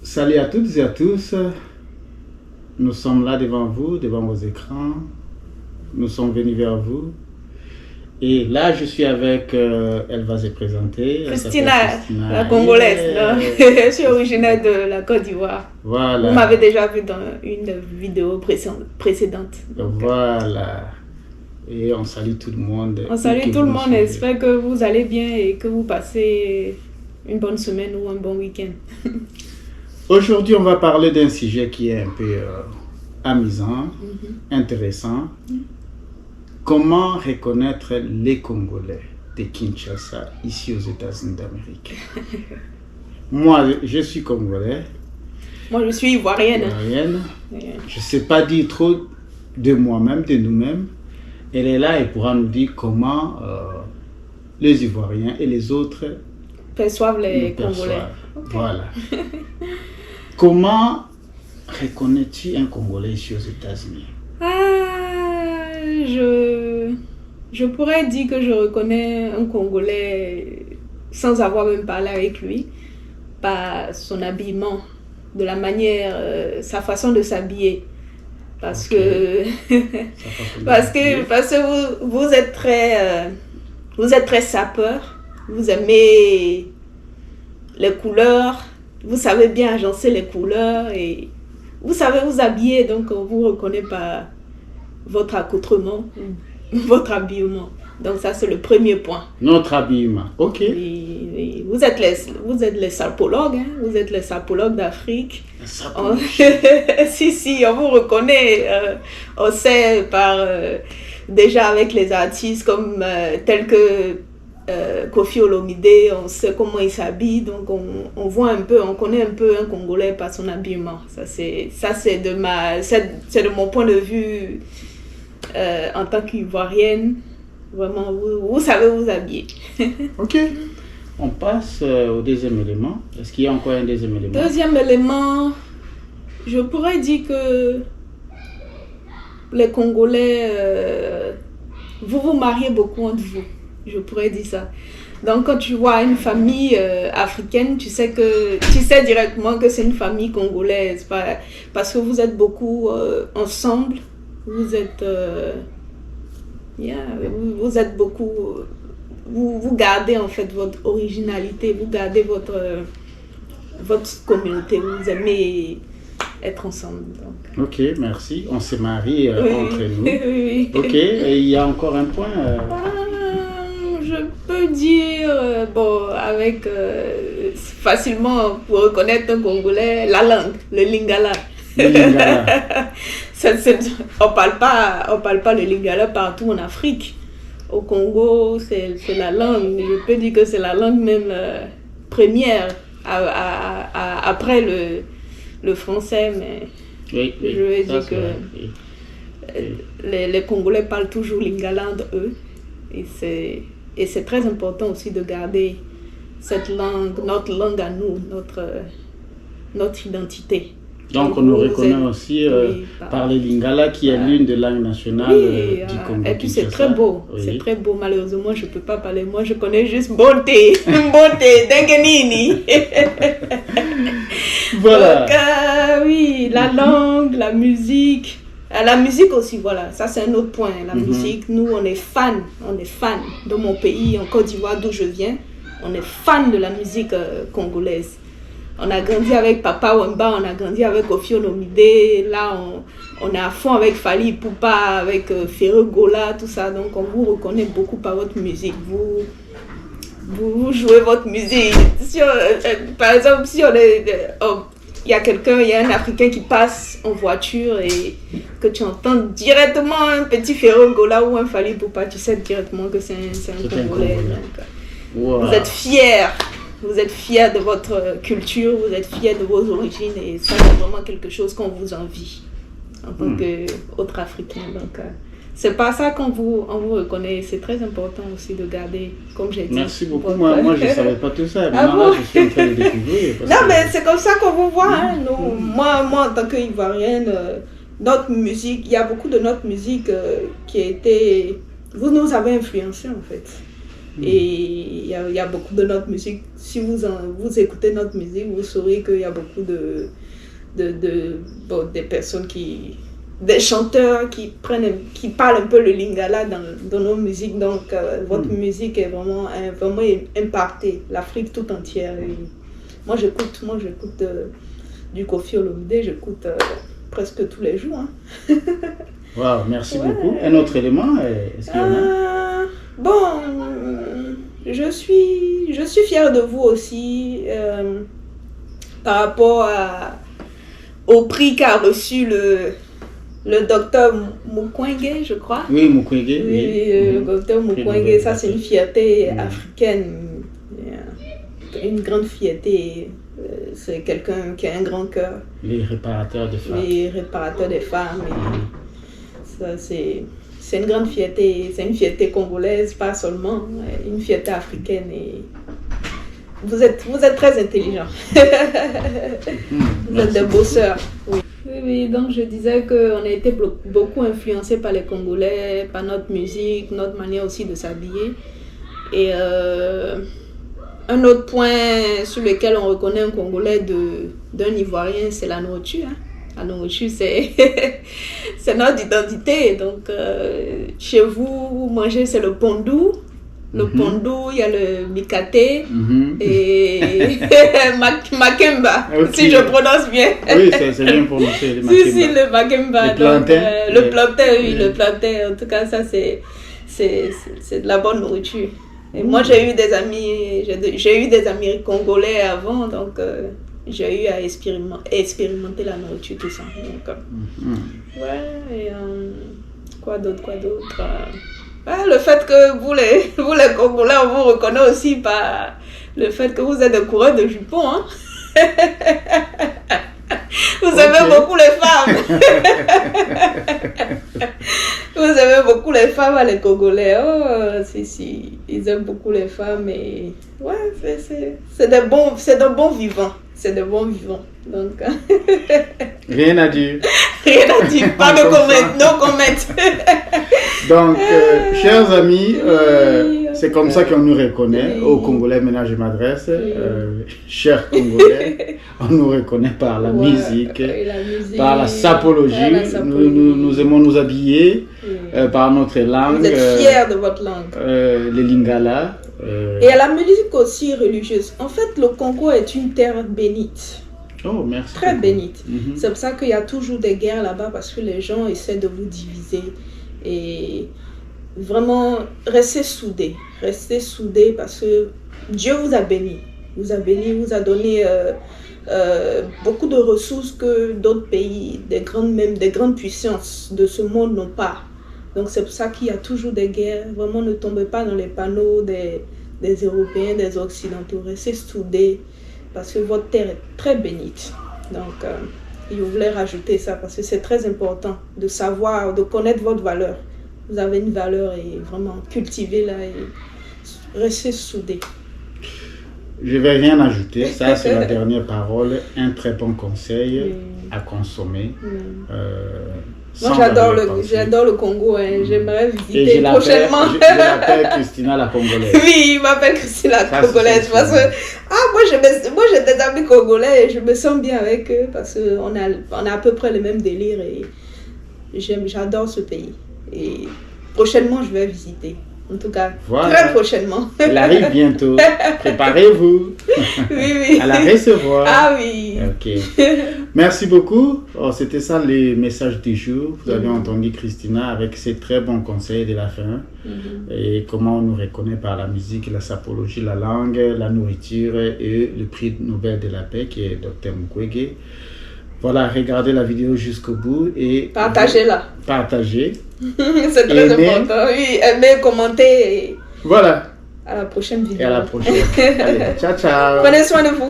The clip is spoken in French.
Salut à toutes et à tous. Nous sommes là devant vous, devant vos écrans. Nous sommes venus vers vous. Et là, je suis avec, elle va se présenter. Christina, la Congolaise. Je suis originaire de la Côte d'Ivoire. Voilà. Vous m'avez déjà vu dans une vidéo précédente. Voilà. Et on salue tout le monde. On salue tout le monde. J'espère que vous allez bien et que vous passez une bonne semaine ou un bon week-end. Aujourd'hui, on va parler d'un sujet qui est un peu amusant, intéressant. Comment reconnaître les Congolais de Kinshasa ici aux États-Unis d'Amérique? Moi, je suis Congolais. Moi, je suis Ivoirienne. Je ne sais pas dire trop de moi-même, de nous-mêmes. Elle est là et pourra nous dire comment les Ivoiriens et les autres perçoivent les Congolais. Okay. Voilà. Comment reconnais-tu un Congolais ici aux États-Unis? Je pourrais dire que je reconnais un Congolais sans avoir même parlé avec lui, par son habillement, de la manière, sa façon de s'habiller. Parce que vous êtes très sapeur, vous aimez les couleurs, vous savez bien agencer les couleurs et vous savez vous habiller, donc on vous reconnaît par votre accoutrement, votre habillement. Donc ça c'est le premier point. Notre habillement, ok. Et vous êtes les sapologues, hein? Vous êtes les sapologues d'Afrique. Si, on vous reconnaît, on sait par déjà avec les artistes comme tels que Koffi Olomide, on sait comment il s'habille, donc on voit un peu, on connaît un peu un Congolais par son habillement. Ça c'est de mon point de vue en tant qu'Ivoirienne. Vraiment, vous savez vous habiller. Ok. On passe au deuxième élément. Est-ce qu'il y a encore un deuxième élément? Deuxième élément, je pourrais dire que les Congolais, vous vous mariez beaucoup entre vous. Je pourrais dire ça. Donc quand tu vois une famille africaine, tu sais directement que c'est une famille congolaise. Parce que vous êtes beaucoup ensemble. Vous êtes... vous êtes beaucoup, vous gardez en fait votre originalité, vous gardez votre communauté, vous aimez être ensemble. Donc. Ok, merci. On se marie entre nous. Oui. Ok, et il y a encore un point je peux dire, avec facilement pour reconnaître un Congolais, la langue, le lingala. Le lingala. On parle pas le lingala partout en Afrique. Au Congo, c'est la langue. Je peux dire que c'est la langue même première après le français. Mais oui, je veux dire que les Congolais parlent toujours lingala entre eux. Et c'est très important aussi de garder cette langue, notre langue à nous, notre identité. Donc on nous reconnaît aussi par le lingala qui est l'une des langues nationales du Congo. Et puis c'est très beau, c'est très beau. Malheureusement je ne peux pas parler, moi je connais juste Bonté, Dengenini. Voilà. Donc oui, la langue, la musique. La musique aussi, voilà, ça c'est un autre point. La musique, nous on est fans de mon pays, en Côte d'Ivoire d'où je viens. On est fans de la musique congolaise. On a grandi avec Papa Wemba, on a grandi avec Koffi Olomide, là on est à fond avec Fally Ipupa, avec Ferreux Gola, tout ça. Donc on vous reconnaît beaucoup par votre musique. Vous jouez votre musique. Par exemple, si il y a un Africain qui passe en voiture et que tu entends directement un petit Ferreux Gola ou un Fally Ipupa, tu sais directement que c'est un Congolais. Wow. Vous êtes fiers. Vous êtes fiers de votre culture, vous êtes fiers de vos origines et ça c'est vraiment quelque chose qu'on vous envie en tant qu'autre Africain. Donc c'est pas ça qu'on vous reconnaît, c'est très important aussi de garder, comme j'ai dit. Merci beaucoup, moi je ne savais pas tout ça, maintenant là, je suis en train de découvrir. Mais c'est comme ça qu'on vous voit. Hein. Moi en tant qu'Ivoirienne, notre musique, il y a beaucoup de notre musique qui a été... Vous nous avez influencé en fait. Et il y a beaucoup de notre musique. Si vous écoutez notre musique, vous saurez qu'il y a beaucoup des personnes des chanteurs qui parlent un peu le lingala dans nos musiques. Donc, votre musique est vraiment impactée, l'Afrique tout entière. Et moi, j'écoute du Koffi Olomide, j'écoute presque tous les jours. Hein. Wow, merci beaucoup. Un autre élément, est-ce qu'il y en a? Bon, je suis fière de vous aussi par rapport au prix qu'a reçu le docteur Mukwege, je crois. Oui, Mukwege. Oui, le docteur Mukwege, ça c'est une fierté africaine, une grande fierté. C'est quelqu'un qui a un grand cœur. Les réparateurs de femmes. Les réparateurs des femmes. Et ça, c'est une grande fierté. C'est une fierté congolaise, pas seulement, une fierté africaine. Et vous êtes très intelligents. Vous êtes des bosseurs. Oui. Oui, donc je disais qu'on a été beaucoup influencés par les Congolais, par notre musique, notre manière aussi de s'habiller. Et un autre point sur lequel on reconnaît un Congolais d'un Ivoirien, c'est la nourriture. Hein. La nourriture, c'est notre identité. Donc, chez vous, vous mangez, c'est le pondou. Le pondou, il y a le mikate et makemba, si je prononce bien. Oui, c'est bien prononcé, le makemba. Si, le makemba. Le plantain. Le plantain, oui, le plantain. En tout cas, ça, c'est de la bonne nourriture. Et moi, j'ai eu des amis congolais avant, donc j'ai eu à expérimenter la nourriture, tout ça. Donc, ouais, et quoi d'autre le fait que vous les Congolais, on vous reconnaît aussi par le fait que vous êtes des coureurs de jupons. Hein? Vous aimez beaucoup les femmes. Vous aimez beaucoup les femmes, les Congolais. Oh, si. Ils aiment beaucoup les femmes. Et ouais, c'est de bons vivants. C'est de bons vivants. Donc, rien à dire. Rien à dire. Pas de comment. No comment. Donc, chers amis, c'est comme ça qu'on nous reconnaît. Aux Congolais, maintenant je m'adresse. Chers Congolais, on nous reconnaît par la musique, par la sapologie. Nous aimons nous habiller par notre langue. Vous êtes fiers de votre langue. Le lingala. Et à la musique aussi religieuse. En fait, le Congo est une terre bénite. Oh, merci. Très bénite. C'est pour ça qu'il y a toujours des guerres là-bas, parce que les gens essaient de vous diviser. Et vraiment, restez soudés. Restez soudés parce que Dieu vous a béni. Vous a donné beaucoup de ressources que d'autres pays, des grandes puissances de ce monde n'ont pas. Donc c'est pour ça qu'il y a toujours des guerres. Vraiment, ne tombez pas dans les panneaux des Européens, des Occidentaux. Restez soudés parce que votre terre est très bénite. Donc, je voulais rajouter ça parce que c'est très important de savoir, de connaître votre valeur. Vous avez une valeur et vraiment cultivez-la et restez soudés. Je ne vais rien ajouter. Ça, c'est la dernière parole. Un très bon conseil à consommer. Moi, j'adore le Congo. Hein. J'aimerais visiter prochainement. Je l'appelle Christina la Congolaise. Oui, il m'appelle Christina la Congolaise. Parce que moi, j'ai des amis congolais et je me sens bien avec eux parce qu'on a à peu près le même délire et j'adore ce pays. Et prochainement, je vais visiter. En tout cas, très prochainement. Elle arrive bientôt. Préparez-vous à la recevoir. Ah oui. Ok. Merci beaucoup. Oh, c'était ça les messages du jour. Vous avez entendu Christina avec ses très bons conseils de la fin. Et comment on nous reconnaît par la musique, la sapologie, la langue, la nourriture et le prix Nobel de la paix qui est Dr Mukwege. Voilà, regardez la vidéo jusqu'au bout et partagez-la. Partagez. C'est très important. Oui, aimez, commentez. Voilà. À la prochaine vidéo. Et à la prochaine. Allez, ciao, ciao. Prenez soin de vous.